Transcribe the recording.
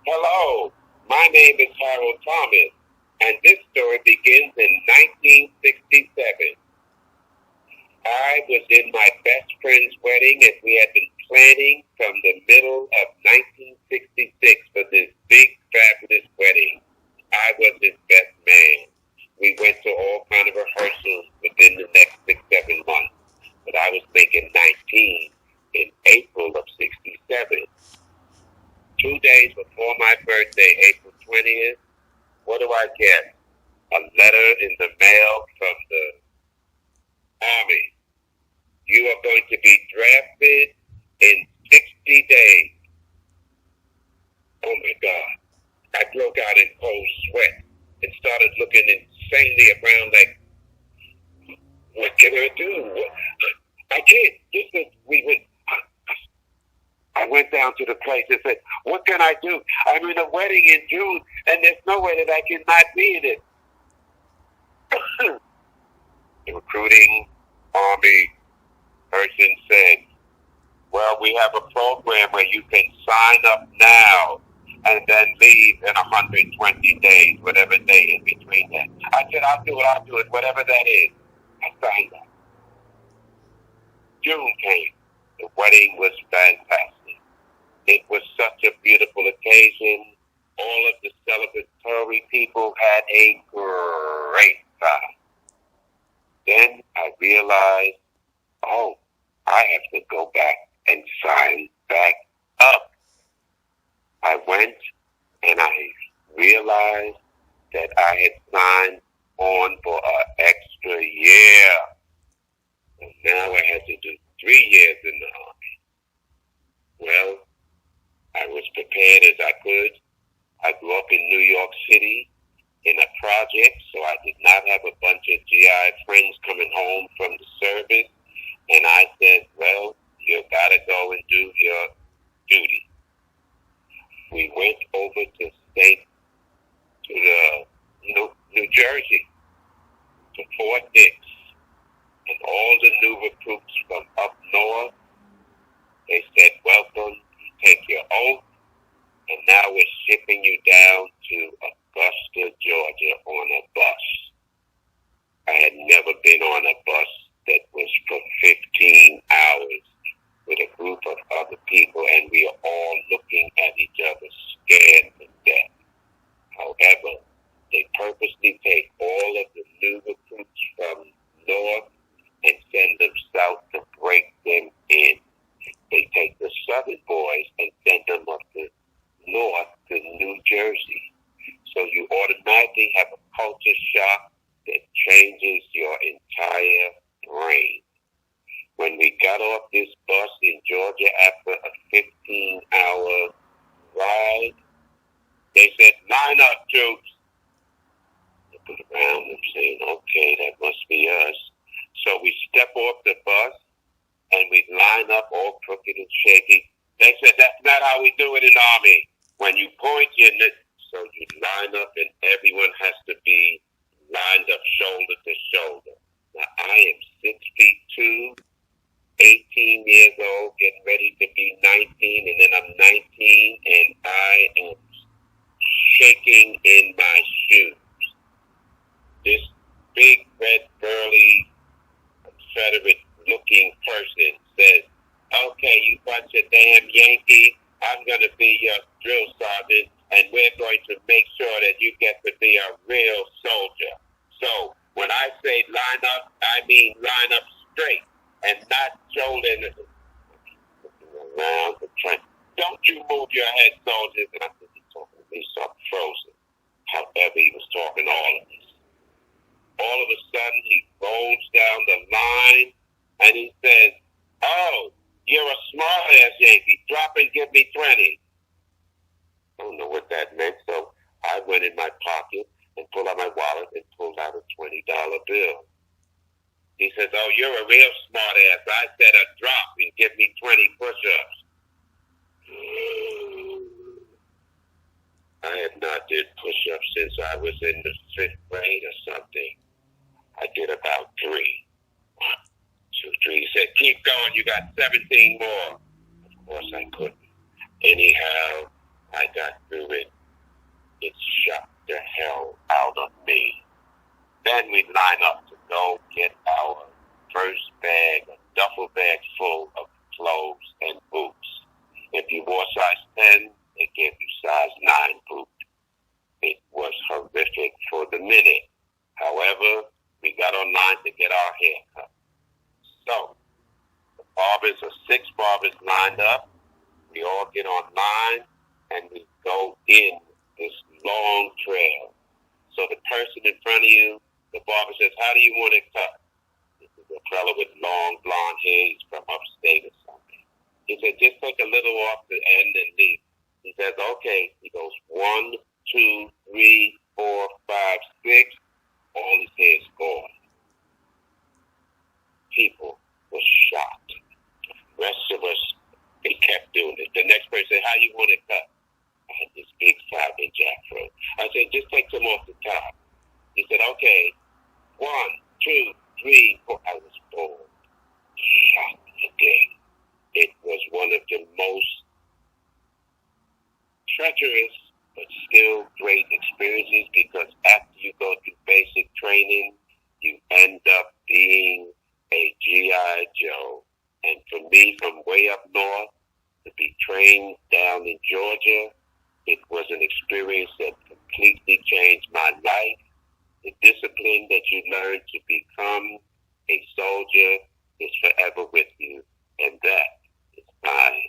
Hello, my name is Harold Thomas, and this story begins in 1967. I was in my best friend's wedding, and we had been planning from the middle of 1966 for this big, fabulous wedding. I was his best man. We went to all kind of rehearsals within the next 6-7 months, but I was making 19 in April of 67. 2 days before my birthday, April 20th, what do I get? A letter in the mail from the Army. You are going to be drafted in 60 days. Oh my God. I broke out in cold sweat and started looking insanely around like, what can I do? I can't. I went down to the place and said, what can I do? I'm in a wedding in June, and there's no way that I can not be in it. The recruiting Army person said, well, we have a program where you can sign up now and then leave in 120 days, whatever day in between that. I said, I'll do it, whatever that is. I signed up. June came. The wedding was fantastic. It was such a beautiful occasion. All of the celebratory people had a great time. Then I realized, I have to go back and sign back up. I went and I realized that I had signed on for an extra year. And now I had to do 3 years in the Army. Well, I was prepared as I could. I grew up in New York City in a project, so I did not have a bunch of GI friends coming home from the service. And I said, well, you got to go and do your duty. We went over to New Jersey, to Fort Dix, and all the new recruits from up north, they said, welcome, you take your oath, and now we're shipping you down to Augusta, Georgia on a bus. I had never been on a bus that was for 15 hours with a group of other people, and we are all looking at each other scared to death. However, they purposely take all of the new recruits from north and send them south to break them in. They take the southern boys and send them up to north to New Jersey. So you automatically have a culture shock that changes your entire brain. When we got off this bus in Georgia after a 15-hour ride, they said, line up, troops. Looking around and saying, okay, that must be us. So we step off the bus and we line up all crooked and shaky. They said, that's not how we do it in the Army. When you point, so you line up and everyone has to be lined up shoulder to shoulder. Now, I am 6'2", 18 years old, getting ready to be 19, and then I'm 19, and I am shaking in my shoes. This big, red, burly, Confederate-looking person says, okay, you bunch of damn Yankees, I'm going to be your drill sergeant, and we're going to make sure that you get to be a real soldier. So when I say line up, I mean line up straight and not shoulder around the trench. Don't you move your head, soldiers. And I think he's talking to me, so I'm frozen. However, he was talking all of this. All of a sudden, he rolls down the line and he says, oh, you're a smart-ass Yankee. Drop and give me 20. I don't know what that meant, so I went in my pocket and pulled out my wallet and pulled out a $20 bill. He says, oh, you're a real smart-ass. I said a drop and give me 20 push-ups. I had not did push-ups since I was in the 5th grade or something. I did about 3. 1, 2, 3. He said, keep going. You got 17 more. Of course I couldn't. Anyhow, I got through it. It shocked the hell out of me. Then we line up to go get our first bag, a duffel bag full of clothes and boots. If you wore size 10, they gave you size 9 boot. It was horrific for the minute. However, we got online to get our hair cut. So, the barbers are 6 barbers lined up. We all get online and we go in this long trail. So the person in front of you, the barber says, how do you want it cut? This is a fellow with long blonde hair. He's from upstate or something. He said, just take a little off the end and leave. He says, okay. He goes 1, 2, 3, 4, 5, 6. All his hair is gone. People were shocked. The rest of us, they kept doing it. The next person said, how you want it cut? I had this big 5-inch afro. I said, just take some off the top. He said, okay. 1, 2, 3, 4. I was bored. Shocked again. It was one of the most treacherous but still great experiences, because after you go through basic training, you end up being a G.I. Joe. And for me, from way up north to be trained down in Georgia, it was an experience that completely changed my life. The discipline that you learn to become a soldier is forever with you, and that is my